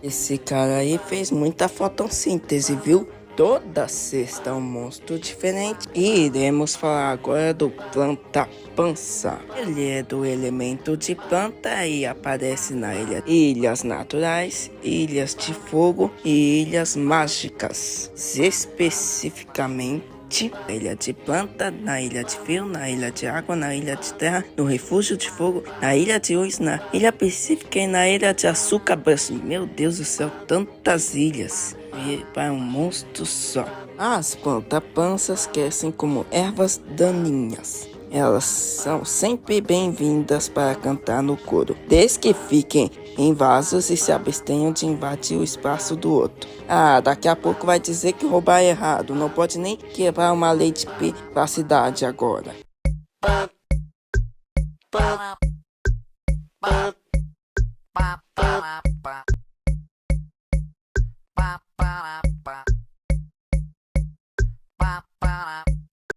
Esse cara aí fez muita fotossíntese, viu? Toda sexta é um monstro diferente. E iremos falar agora do planta pança. Ele é do elemento de planta e aparece na ilha Ilhas Naturais, Ilhas de Fogo e Ilhas Mágicas. Especificamente na ilha de planta, na ilha de fio, na ilha de água, na ilha de terra, no refúgio de fogo, na ilha de luz, na ilha pacífica e na ilha de açúcar. Meu Deus do céu, tantas ilhas. E para um monstro só. As planta-panças crescem como ervas daninhas. Elas são sempre bem-vindas para cantar no coro, desde que fiquem em vasos e se abstenham de invadir o espaço do outro. Ah, daqui a pouco vai dizer que roubar é errado, não pode nem quebrar uma lei de privacidade agora.